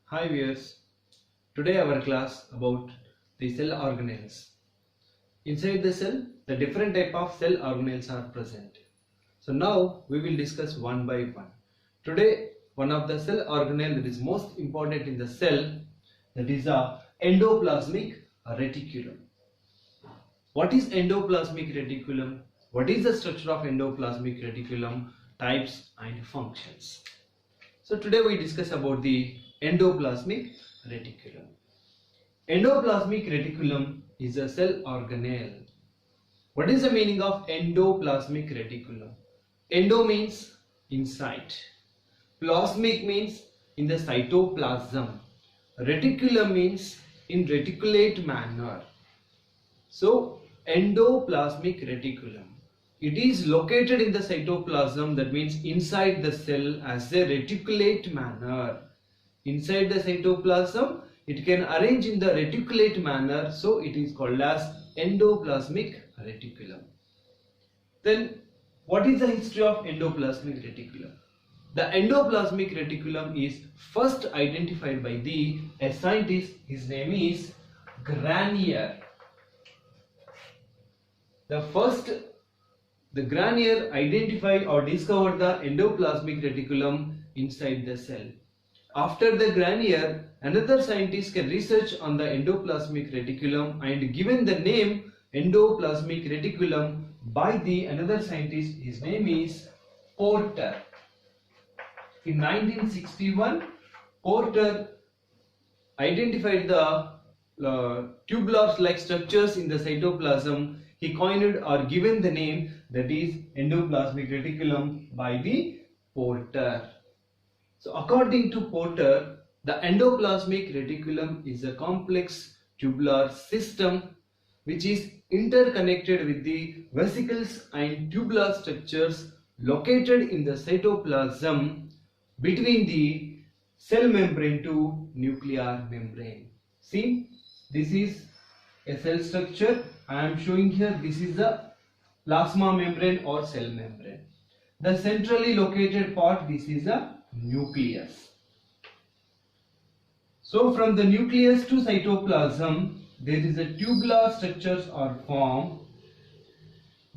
Hi viewers, today our class about the cell organelles. Inside the cell, the different type of cell organelles are present. So now we will discuss one by one. Today one of the cell organelle that is most important in the cell, that is a endoplasmic reticulum. What is endoplasmic reticulum? What is the structure of endoplasmic reticulum, types and functions? So today we discuss about the endoplasmic reticulum. Endoplasmic reticulum is a cell organelle. What is the meaning of endoplasmic reticulum? Endo means inside. Plasmic means in the cytoplasm. Reticulum means in reticulate manner. So endoplasmic reticulum. It is located in the cytoplasm, that means inside the cell as a reticulate manner. Inside the cytoplasm, it can arrange in the reticulate manner, so it is called as endoplasmic reticulum. Then what is the history of endoplasmic reticulum? The endoplasmic reticulum is first identified by a scientist. His name is Granier. The Granier identified or discovered the endoplasmic reticulum inside the cell. After the Granier, another scientist can research on the endoplasmic reticulum and given the name endoplasmic reticulum by another scientist. His name is Porter. In 1961, Porter identified the tubular-like structures in the cytoplasm. He coined or given the name, that is endoplasmic reticulum, by the Porter. So according to Porter, the endoplasmic reticulum is a complex tubular system which is interconnected with the vesicles and tubular structures located in the cytoplasm between the cell membrane to nuclear membrane. See, this is a cell structure. I am showing here, this is the plasma membrane or cell membrane. The centrally located part, this is a nucleus. So from the nucleus to cytoplasm, there is a tubular structures are formed.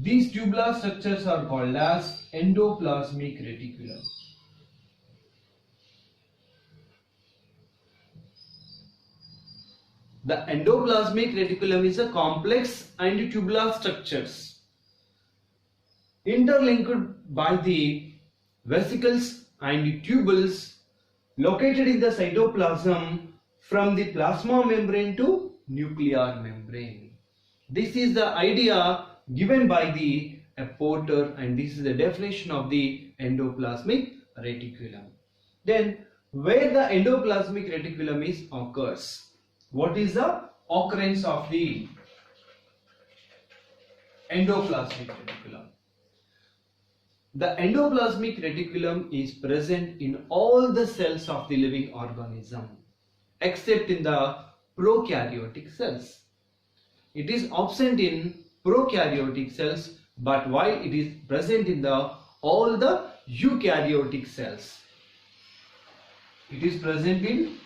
These tubular structures are called as endoplasmic reticulum. The endoplasmic reticulum is a complex and tubular structures interlinked by the vesicles and tubules located in the cytoplasm from the plasma membrane to nuclear membrane. This is the idea given by the Porter, and this is the definition of the endoplasmic reticulum. Then where the endoplasmic reticulum is occurs. What is the occurrence of the endoplasmic reticulum? The endoplasmic reticulum is present in all the cells of the living organism except in the prokaryotic cells. It is absent in prokaryotic cells, but while it is present in all the eukaryotic cells. It is present in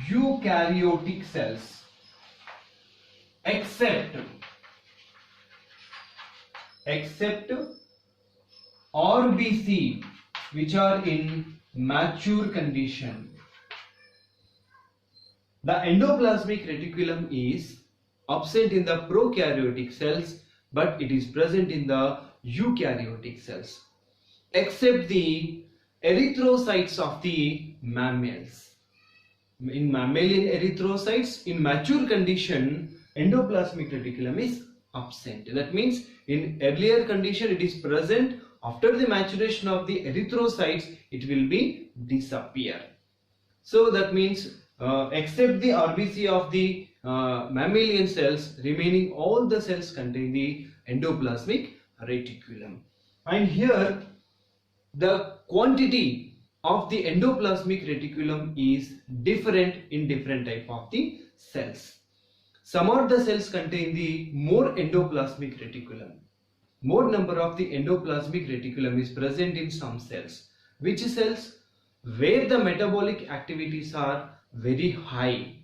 eukaryotic cells except RBC, which are in mature condition. The endoplasmic reticulum is absent in the prokaryotic cells, but it is present in the eukaryotic cells except the erythrocytes of the mammals. In mammalian erythrocytes, in mature condition, endoplasmic reticulum is absent. That means in earlier condition it is present. After the maturation of the erythrocytes, it will be disappear. So that means except the RBC of the mammalian cells, remaining all the cells contain the endoplasmic reticulum. And here the quantity of the endoplasmic reticulum is different in different type of the cells. Some of the cells contain the more endoplasmic reticulum. More number of the endoplasmic reticulum is present in some cells. Which cells? where the metabolic activities are very high.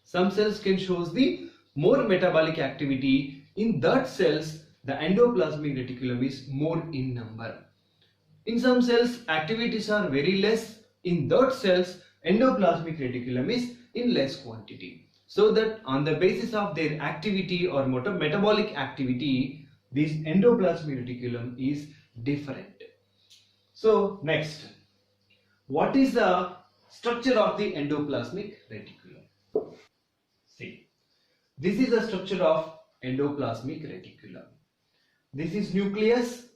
Some cells can show the more metabolic activity. In that cells, the endoplasmic reticulum is more in number. In some cells, activities are very less. In that cells, endoplasmic reticulum is in less quantity. So that on the basis of their activity or metabolic activity, this endoplasmic reticulum is different. So next, what is the structure of the endoplasmic reticulum? See, this is the structure of endoplasmic reticulum. This is nucleus.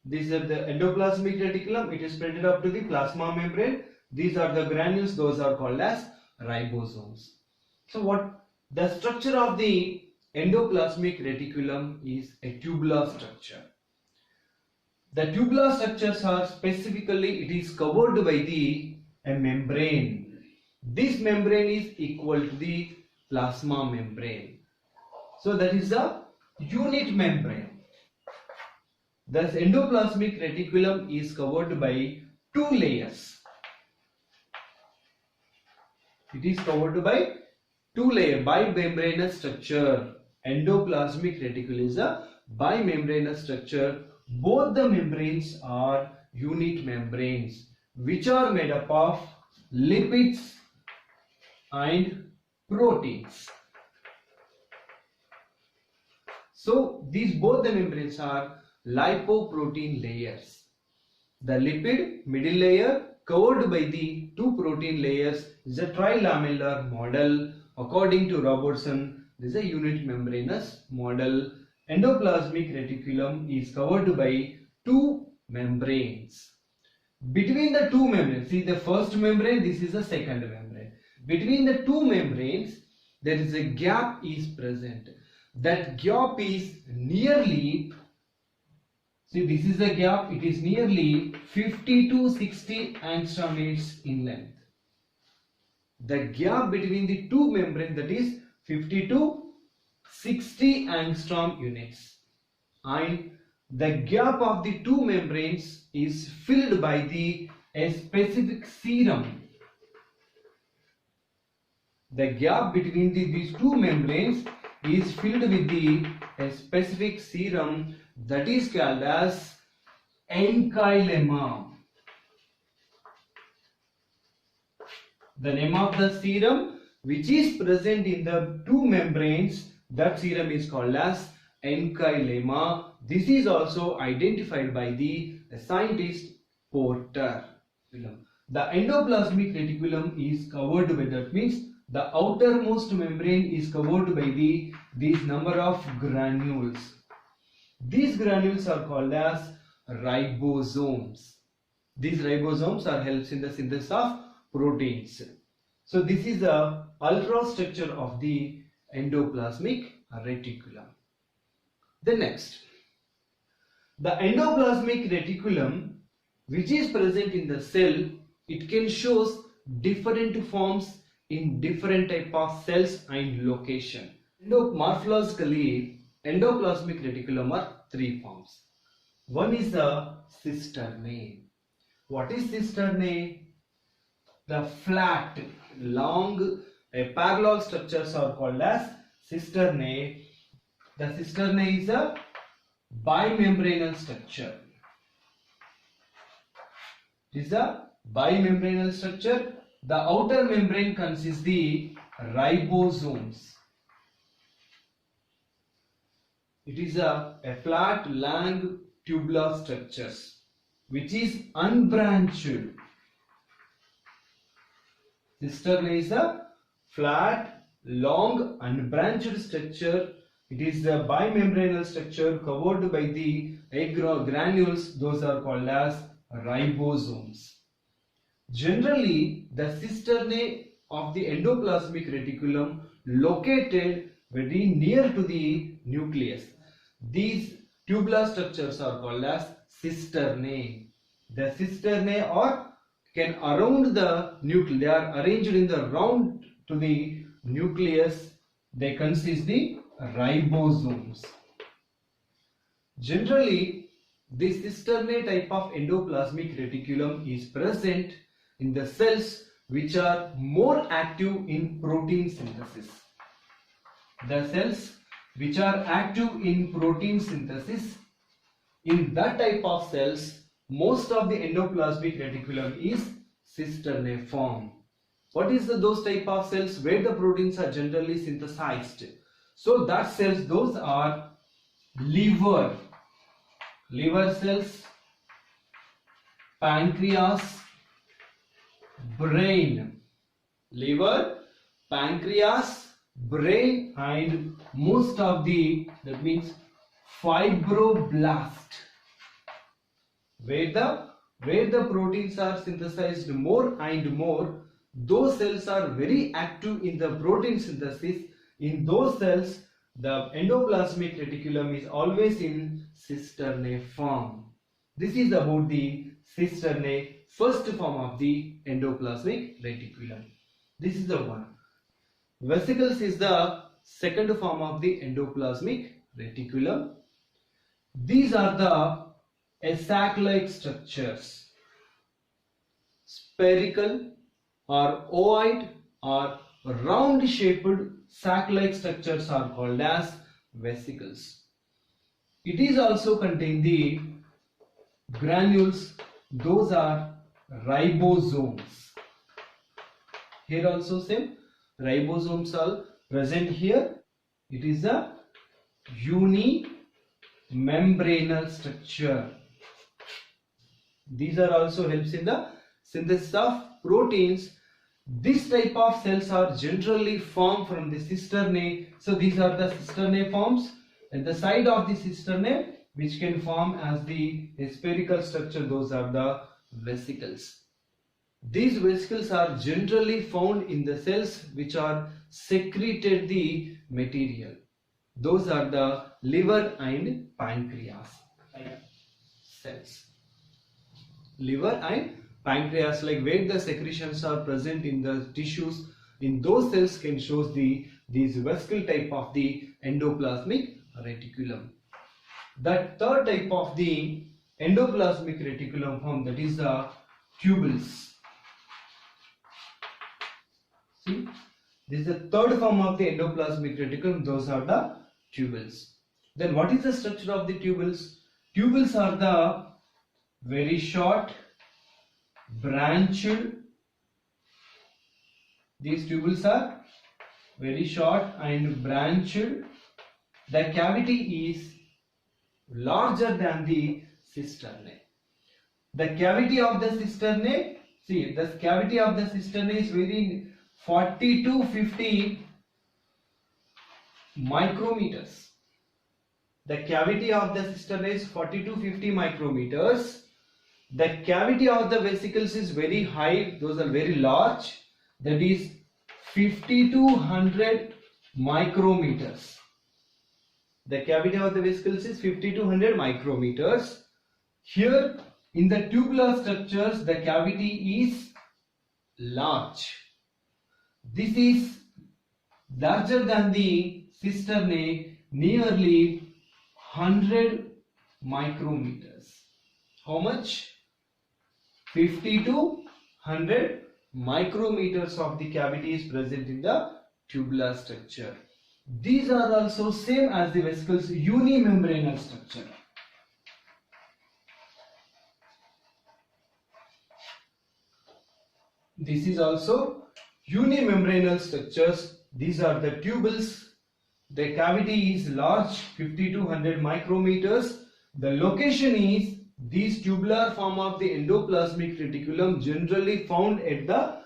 These are the endoplasmic reticulum. It is spread up to the plasma membrane. These are the granules. Those are called as ribosomes. So what the structure of the endoplasmic reticulum is a tubular structure. The tubular structures are specifically, it is covered by a membrane. This membrane is equal to the plasma membrane. So that is a unit membrane. Thus endoplasmic reticulum is covered by two layers. It is covered by two layers, bimembranous structure. Endoplasmic reticulum is a bimembranous structure. Both the membranes are unit membranes which are made up of lipids and proteins. So these both the membranes are lipoprotein layers. The lipid middle layer covered by the two protein layers is a trilamellar model. According to Robertson, this is a unit membranous model. Endoplasmic reticulum is covered by two membranes. Between the two membranes, see the first membrane, this is the second membrane. Between the two membranes, there is a gap is present. That gap is nearly, see this is the gap, it is nearly 50 to 60 angstrom units in length. The gap between the two membranes, that is 50 to 60 angstrom units, and the gap of the two membranes is filled by a specific serum. The gap between these two membranes is filled with a specific serum that is called as enchyma. The name of the serum which is present in the two membranes, that serum is called as enchyma. This is also identified by the scientist Porter. The endoplasmic reticulum is covered by, that means the outermost membrane is covered by these number of granules. These granules are called as ribosomes. These ribosomes are helps in the synthesis of proteins. So this is the ultrastructure of the endoplasmic reticulum. The next, the endoplasmic reticulum which is present in the cell, it can show different forms in different type of cells and location. Morphologically, endoplasmic reticulum are three forms. One is the cisternae. What is cisternae? The flat, long, parallel structures are called as cisternae. The cisternae is a bimembranous structure. It is a bimembranous structure. The outer membrane consists the ribosomes. It is a flat, long, tubular structures which is unbranched. Cisternae is a flat, long, unbranched structure. It is a bimembranous structure covered by the granules. Those are called as ribosomes. Generally, the cisternae of the endoplasmic reticulum located very near to the nucleus. These tubular structures are called as cisternae. The cisternae are can around the nucleus. They are arranged in the round to the nucleus. They consist the ribosomes. Generally, This cisternate type of endoplasmic reticulum is present in the cells which are more active in protein synthesis. The cells which are active in protein synthesis, in that type of cells, most of the endoplasmic reticulum is cisternaform. What is those type of cells where the proteins are generally synthesized? So that cells, those are liver cells, pancreas, brain. Liver, pancreas, brain, and most of the, that means fibroblast. Where the proteins are synthesized more and more, those cells are very active in the protein synthesis. In those cells, the endoplasmic reticulum is always in cisternaform. This is about the cisternate, first form of the endoplasmic reticulum. This is the one. Vesicles is the second form of the endoplasmic reticulum. These are the sac-like structures, spherical or ovoid or round shaped sac-like structures are called as vesicles. It is also contain the granules, those are ribosomes. Here also same, ribosomes are present here. It is a unimembranous structure. These are also helps in the synthesis of proteins. This type of cells are generally formed from the cisternae. So these are the cisternae forms. At the side of the cisternae, which can form as the spherical structure, those are the vesicles. These vesicles are generally found in the cells which are secreted the material. Those are the liver and pancreas cells. Liver and pancreas, like where the secretions are present in the tissues, in those cells can show these vesicle type of the endoplasmic reticulum. The third type of the endoplasmic reticulum form, that is the tubules. See, this is the third form of the endoplasmic reticulum. Those are the tubules. Then what is the structure of the tubules? Tubules are the very short, branched. These tubules are very short and branched. The cavity is larger than the cisternae. The cavity of the cisternae, see, the cavity of the cisternae is very 40 to 50 micrometers. The cavity of the cisternae is 40 to 50 micrometers. The cavity of the vesicles is very high, those are very large, that is 50 to 100 micrometers. The cavity of the vesicles is 50 to 100 micrometers. Here in the tubular structures, the cavity is large. This is larger than the cisternae, nearly 100 micrometers. How much? 50 to 100 micrometers of the cavity is present in the tubular structure. These are also same as the vesicles, unimembranous structure. This is also unimembranous structures. These are the tubules. The cavity is large, 50 to 100 micrometers. The location is these tubular form of the endoplasmic reticulum, generally found at the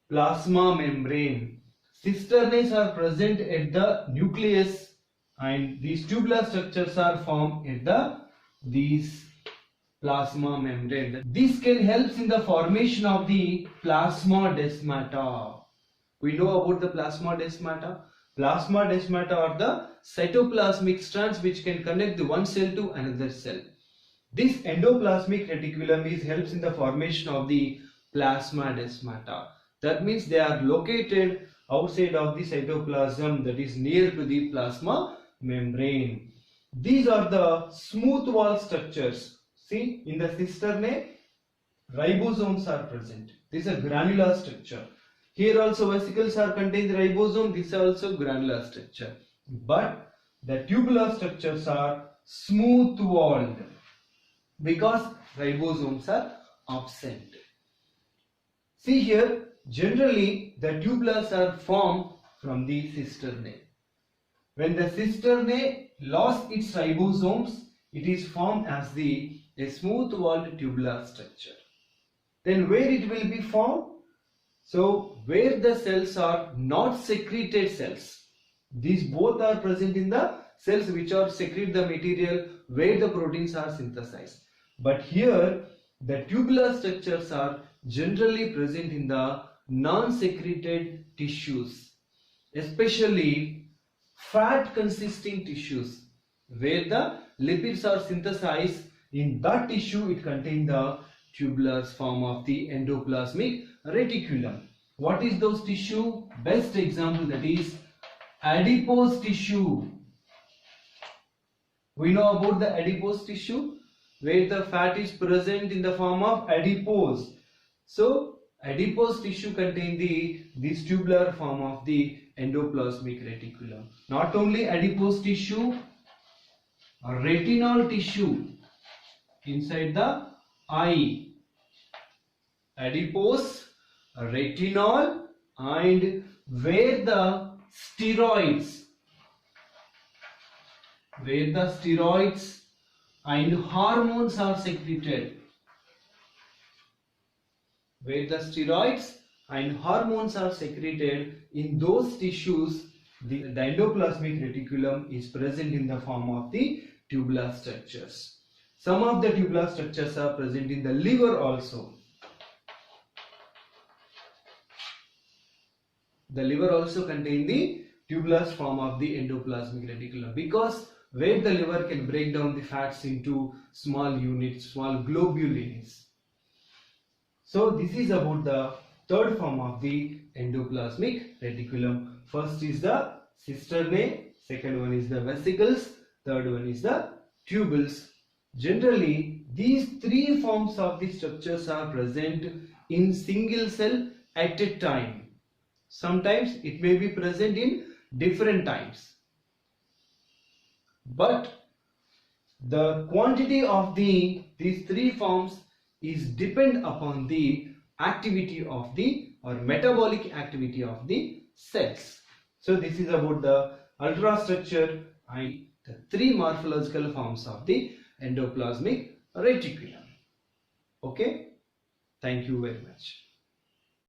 plasma membrane. Cisternae are present at the nucleus, and these tubular structures are formed at these plasma membrane. This can help in the formation of the plasmodesmata. We know about the plasmodesmata. Plasmodesmata are the cytoplasmic strands which can connect the one cell to another cell. This endoplasmic reticulum helps in the formation of the plasmodesmata. That means they are located outside of the cytoplasm, that is near to the plasma membrane. these are the smooth wall structures. See, in the cisternae, ribosomes are present. This is a granular structure. Here also vesicles are contained ribosome. This is also granular structure. But the tubular structures are smooth walled because ribosomes are absent. See here, generally the tubulars are formed from the cisternae. When the cisternae lost its ribosomes, it is formed as a smooth walled tubular structure. Then where it will be formed? So where the cells are not secreted cells. These both are present in the cells which are secrete the material where the proteins are synthesized. But here the tubular structures are generally present in the non-secreted tissues, especially fat consisting tissues where the lipids are synthesized. In that tissue it contains the tubular form of the endoplasmic reticulum. What is those tissue? Best example, that is adipose tissue. We know about the adipose tissue where the fat is present in the form of adipose. So adipose tissue contains this tubular form of the endoplasmic reticulum. Not only adipose tissue, retinal tissue inside the eye. Adipose, retinal, and where the steroids and hormones are secreted. Where the steroids and hormones are secreted, in those tissues the endoplasmic reticulum is present in the form of the tubular structures. Some of the tubular structures are present in the liver also. The liver also contains the tubular form of the endoplasmic reticulum, because where the liver can break down the fats into small units, small globulins. So this is about the third form of the endoplasmic reticulum. First is the cisternae, second one is the vesicles, third one is the tubules. Generally, these three forms of the structures are present in single cell at a time. Sometimes it may be present in different times. But the quantity of these three forms is depend upon the activity of the or metabolic activity of the cells. So this is about the ultrastructure and the three morphological forms of the endoplasmic reticulum. Okay, thank you very much.